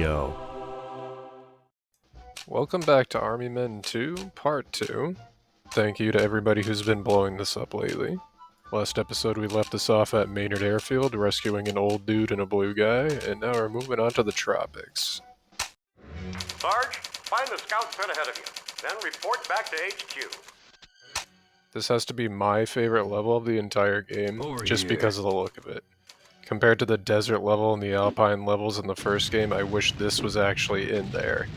Radio. Welcome back to Army Men 2, Part 2. Thank you to everybody who's been blowing this up lately. Last episode we left this off at Maynard Airfield, rescuing an old dude and a blue guy, and now we're moving on to the tropics. Sarge, find the scout sent ahead of you, then report back to HQ. This has to be my favorite level of the entire game, just because of the look of it. Compared to the desert level and the alpine levels in the first game, I wish this was actually in there.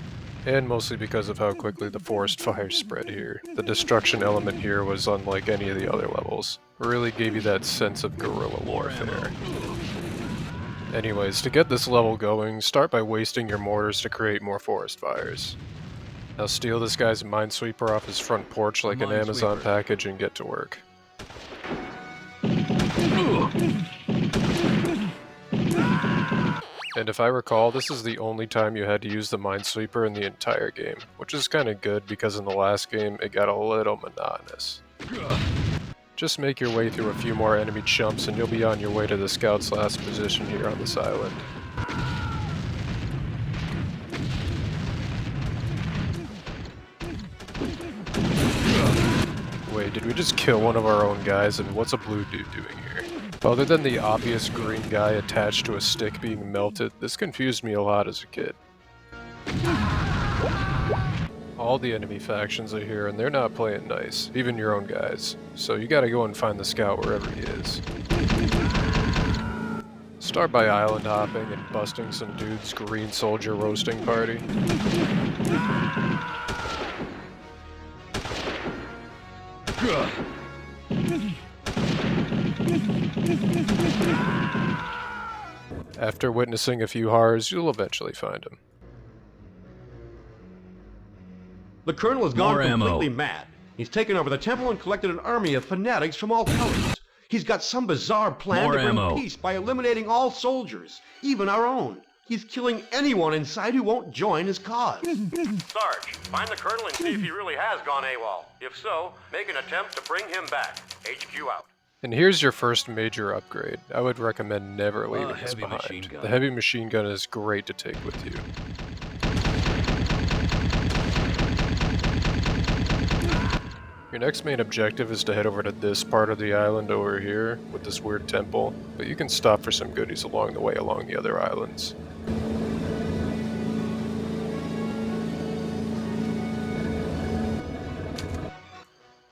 And mostly because of how quickly the forest fires spread here. The destruction element here was unlike any of the other levels. It really gave you that sense of guerrilla warfare. Anyways, to get this level going, start by wasting your mortars to create more forest fires. Now steal this guy's minesweeper off his front porch like an Amazon package and get to work. And if I recall, this is the only time you had to use the minesweeper in the entire game, which is kinda good because in the last game it got a little monotonous. Just make your way through a few more enemy chumps and you'll be on your way to the scout's last position here on this island. Wait, did we just kill one of our own guys, and what's a blue dude doing here? Other than the obvious green guy attached to a stick being melted, this confused me a lot as a kid. All the enemy factions are here and they're not playing nice, even your own guys, so you gotta go and find the scout wherever he is. Start by island hopping and busting some dude's green soldier roasting party. After witnessing a few horrors, you'll eventually find him. The colonel has gone completely mad. He's taken over the temple and collected an army of fanatics from all colors. He's got some bizarre plan to bring peace by eliminating all soldiers, even our own. He's killing anyone inside who won't join his cause. Sarge, find the colonel and see if he really has gone AWOL. If so, make an attempt to bring him back. HQ out. And here's your first major upgrade. I would recommend never leaving this behind. The heavy machine gun is great to take with you. Your next main objective is to head over to this part of the island over here, with this weird temple, but you can stop for some goodies along the way along the other islands.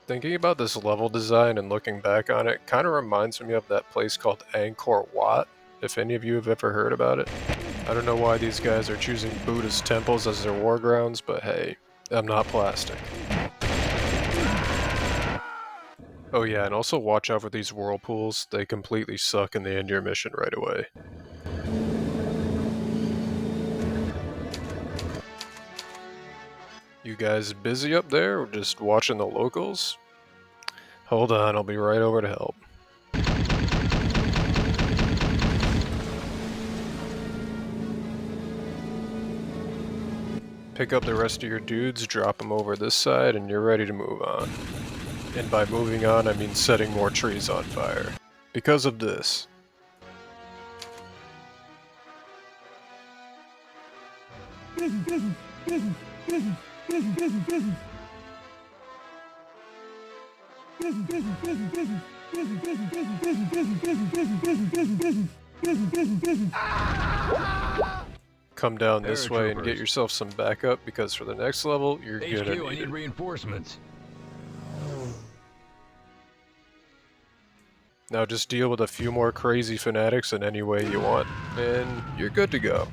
Thinking about this level design and looking back on it kind of reminds me of that place called Angkor Wat, if any of you have ever heard about it. I don't know why these guys are choosing Buddhist temples as their war grounds, but hey, I'm not plastic. Oh yeah, and also watch out for these whirlpools. They completely suck and they end your mission right away. You guys busy up there, or just watching the locals? Hold on, I'll be right over to help. Pick up the rest of your dudes, drop them over this side, and you're ready to move on. And by moving on, I mean setting more trees on fire. Because of this. Come down this way and get yourself some backup, because for the next level, you're gonna need it. I need reinforcements. Now just deal with a few more crazy fanatics in any way you want, and you're good to go.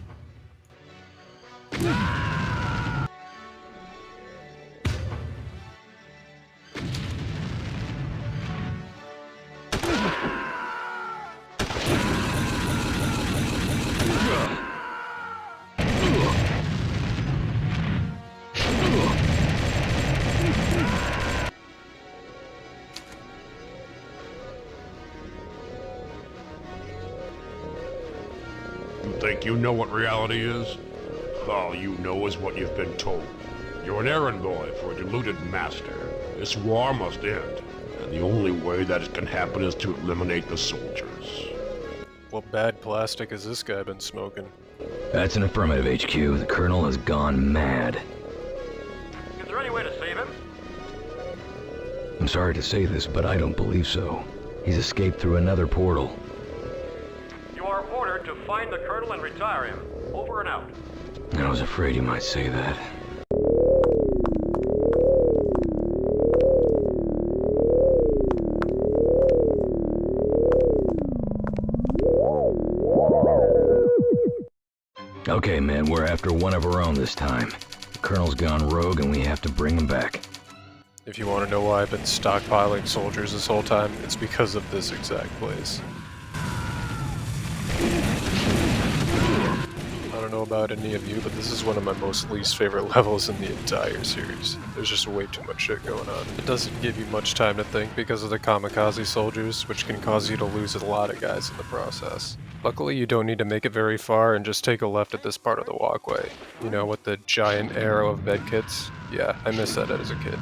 Think you know what reality is? All you know is what you've been told. You're an errand boy for a deluded master. This war must end, and the only way that it can happen is to eliminate the soldiers. What bad plastic has this guy been smoking? That's an affirmative, HQ. The Colonel has gone mad. Is there any way to save him? I'm sorry to say this, but I don't believe so. He's escaped through another portal. You are ordered to find the Colonel and retire him. Over and out. I was afraid you might say that. Okay, man, we're after one of our own this time. The Colonel's gone rogue and we have to bring him back. If you want to know why I've been stockpiling soldiers this whole time, it's because of this exact place. I don't know about any of you, but this is one of my most least favorite levels in the entire series. There's just way too much shit going on. It doesn't give you much time to think because of the kamikaze soldiers, which can cause you to lose a lot of guys in the process. Luckily, you don't need to make it very far and just take a left at this part of the walkway. You know, with the giant arrow of medkits? Yeah, I missed that as a kid.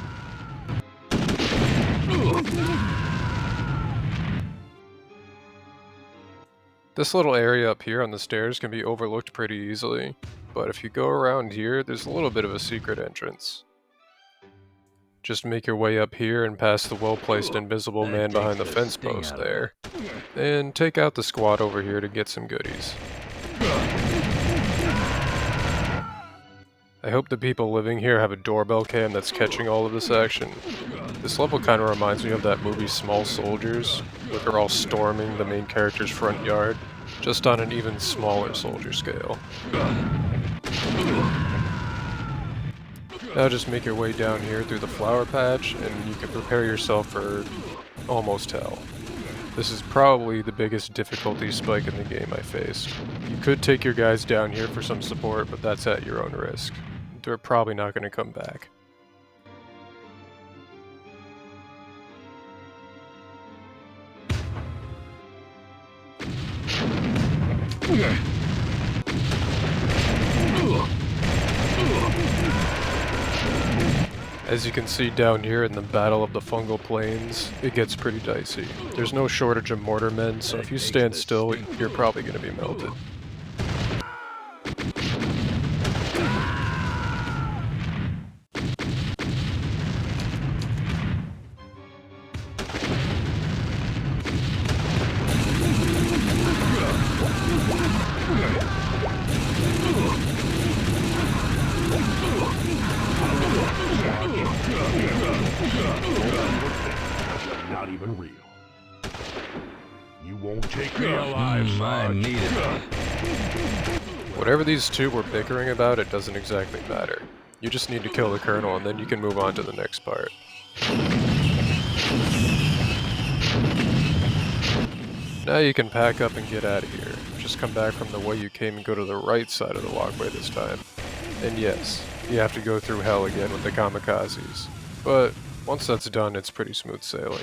This little area up here on the stairs can be overlooked pretty easily, but if you go around here, there's a little bit of a secret entrance. Just make your way up here and past the well-placed invisible man behind the fence post there, and take out the squad over here to get some goodies. I hope the people living here have a doorbell cam that's catching all of this action. This level kind of reminds me of that movie Small Soldiers, where they're all storming the main character's front yard, just on an even smaller soldier scale. Now just make your way down here through the flower patch, and you can prepare yourself for almost hell. This is probably the biggest difficulty spike in the game I faced. You could take your guys down here for some support, but that's at your own risk. They're probably not going to come back. As you can see down here in the Battle of the Fungal Plains, it gets pretty dicey. There's no shortage of mortarmen, so if you stand still, you're probably going to be melted. Not even real. You won't take me alive, I Sarge. need it. Whatever these two were bickering about, it doesn't exactly matter. You just need to kill the Colonel and then you can move on to the next part. Now you can pack up and get out of here. Just come back from the way you came and go to the right side of the walkway this time. And yes, you have to go through hell again with the kamikazes. But once that's done, it's pretty smooth sailing.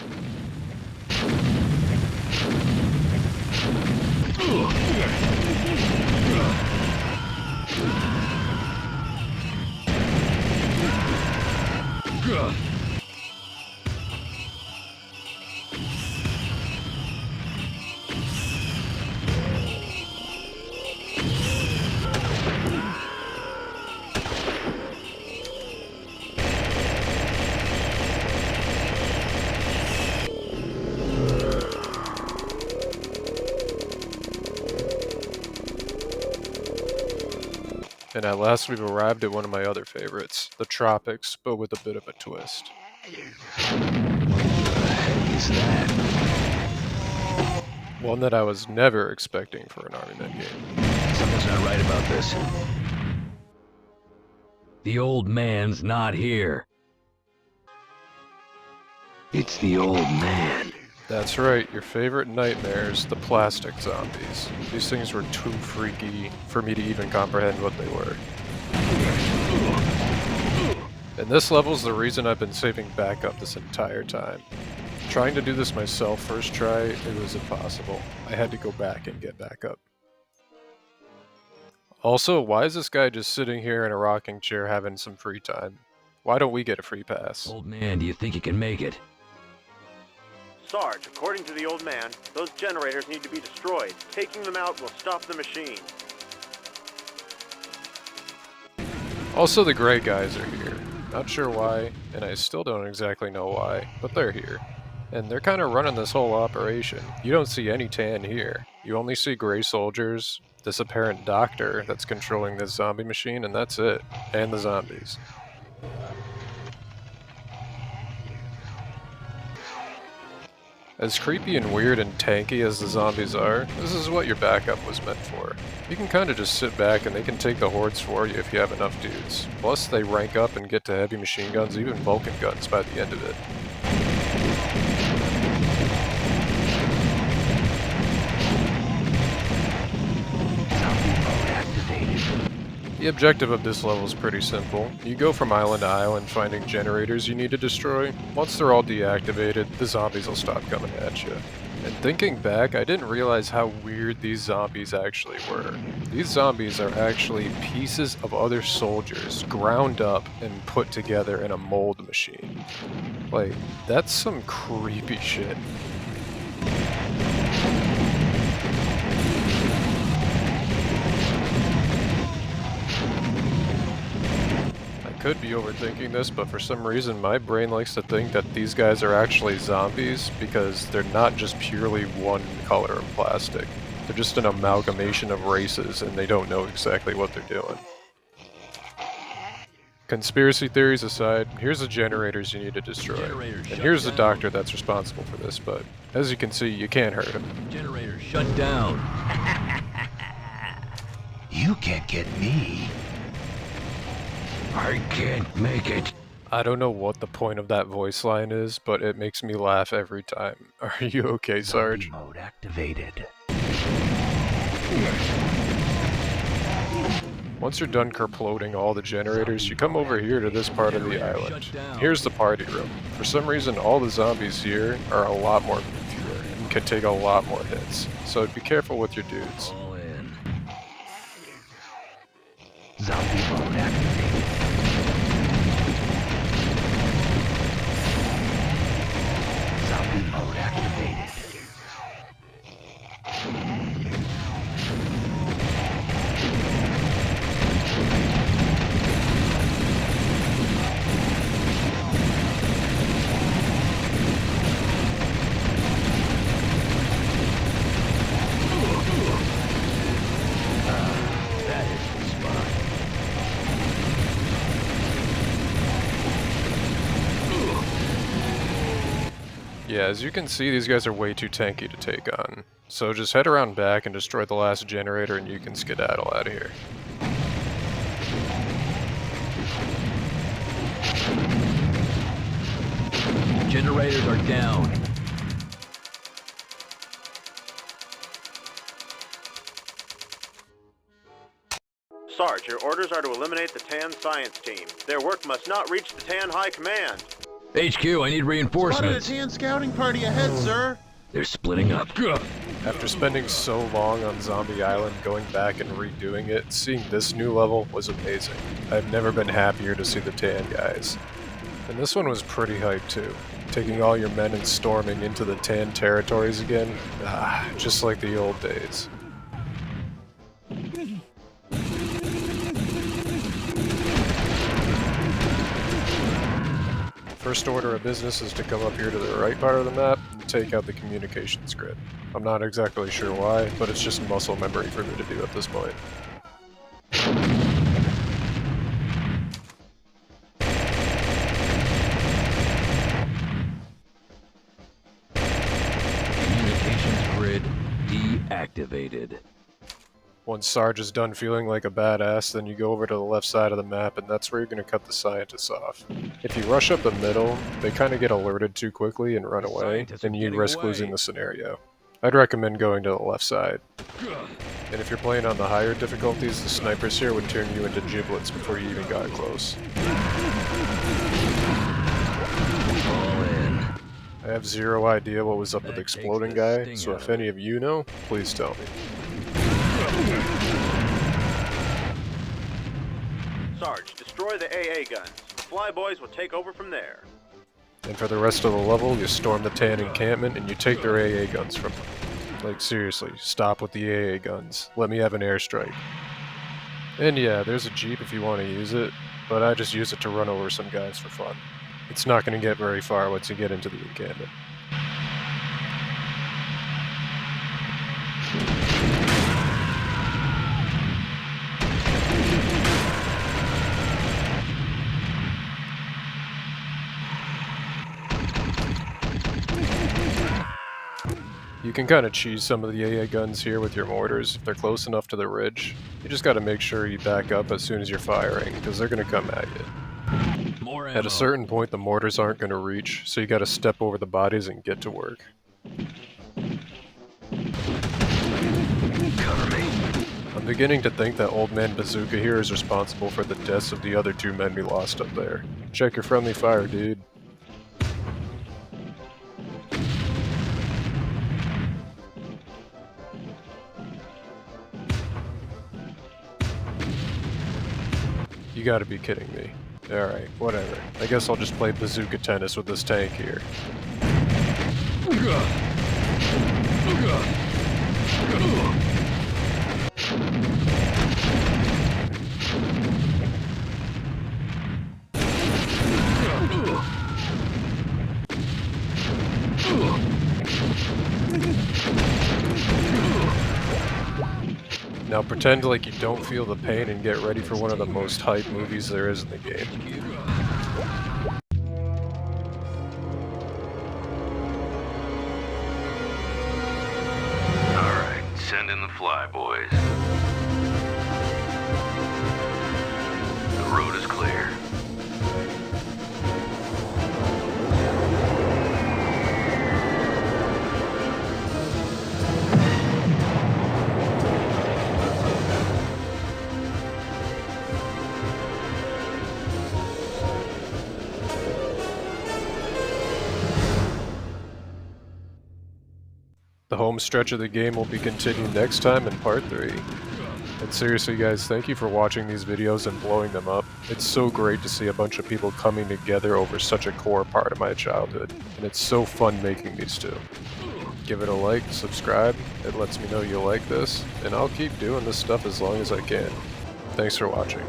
And at last we've arrived at one of my other favorites, the tropics, but with a bit of a twist. Is that? One that I was never expecting for an Army Men game. Something's not right about this. The old man's not here. It's the old man. That's right, your favorite nightmares, the plastic zombies. These things were too freaky for me to even comprehend what they were. And this level's the reason I've been saving backup this entire time. Trying to do this myself first try, it was impossible. I had to go back and get backup. Also, why is this guy just sitting here in a rocking chair having some free time? Why don't we get a free pass? Old man, do you think you can make it? Sarge, according to the old man, those generators need to be destroyed. Taking them out will stop the machine. Also, the gray guys are here. Not sure why, and I still don't exactly know why, but they're here. And they're kind of running this whole operation. You don't see any tan here. You only see gray soldiers, this apparent doctor that's controlling this zombie machine, and that's it. And the zombies. As creepy and weird and tanky as the zombies are, this is what your backup was meant for. You can kinda just sit back and they can take the hordes for you if you have enough dudes. Plus they rank up and get to heavy machine guns, even Vulcan guns by the end of it. The objective of this level is pretty simple. You go from island to island finding generators you need to destroy. Once they're all deactivated, the zombies will stop coming at you. And thinking back, I didn't realize how weird these zombies actually were. These zombies are actually pieces of other soldiers ground up and put together in a mold machine. Like, that's some creepy shit. Could be overthinking this, but for some reason my brain likes to think that these guys are actually zombies because they're not just purely one color of plastic. They're just an amalgamation of races and they don't know exactly what they're doing. Conspiracy theories aside, here's the generators you need to destroy. And here's the doctor that's responsible for this, but as you can see, you can't hurt him. Generator shut down. You can't get me. I can't make it. I don't know what the point of that voice line is, but it makes me laugh every time. Are you okay, Sarge? Zombie mode activated. Once you're done kerploding all the generators, you come over here to this part of the island. Here's the party room. For some reason, all the zombies here are a lot more fewer and can take a lot more hits, so be careful with your dudes. All in. Zombie mode activated. Zombie mode activated. That is the spot. Yeah, as you can see, these guys are way too tanky to take on. So just head around back and destroy the last generator and you can skedaddle out of here. Generators are down. Sarge, your orders are to eliminate the TAN science team. Their work must not reach the TAN High Command. HQ, I need reinforcements. Spotted a TAN scouting party ahead, sir. They're splitting up. After spending so long on Zombie Island, going back and redoing it, seeing this new level was amazing. I've never been happier to see the TAN guys. And this one was pretty hype too. Taking all your men and storming into the TAN territories again, just like the old days. First order of business is to come up here to the right part of the map and take out the communications grid. I'm not exactly sure why, but it's just muscle memory for me to do at this point. Communications grid deactivated. Once Sarge is done feeling like a badass, then you go over to the left side of the map, and that's where you're going to cut the scientists off. If you rush up the middle, they kind of get alerted too quickly and run away, and you risk losing the scenario. I'd recommend going to the left side. And if you're playing on the higher difficulties, the snipers here would turn you into giblets before you even got close. All in. I have zero idea what was up with the exploding guy, so if any of you know, please tell me. Sarge, destroy the AA guns. The Flyboys will take over from there. And for the rest of the level, you storm the TAN encampment and you take their AA guns from them. Like seriously, stop with the AA guns. Let me have an airstrike. And yeah, there's a Jeep if you want to use it, but I just use it to run over some guys for fun. It's not going to get very far once you get into the encampment. You can kind of cheese some of the AA guns here with your mortars if they're close enough to the ridge. You just got to make sure you back up as soon as you're firing, because they're going to come at you. At a certain point, the mortars aren't going to reach, so you got to step over the bodies and get to work. Cover me. I'm beginning to think that Old Man Bazooka here is responsible for the deaths of the other 2 men we lost up there. Check your friendly fire, dude. You gotta be kidding me. Alright, whatever. I guess I'll just play bazooka tennis with this tank here. Now pretend like you don't feel the pain and get ready for one of the most hype movies there is in the game. Alright, send in the flyboys. The road is clear. The home stretch of the game will be continued next time in part 3. And seriously guys, thank you for watching these videos and blowing them up. It's so great to see a bunch of people coming together over such a core part of my childhood, and it's so fun making these too. Give it a like, subscribe, it lets me know you like this, and I'll keep doing this stuff as long as I can. Thanks for watching.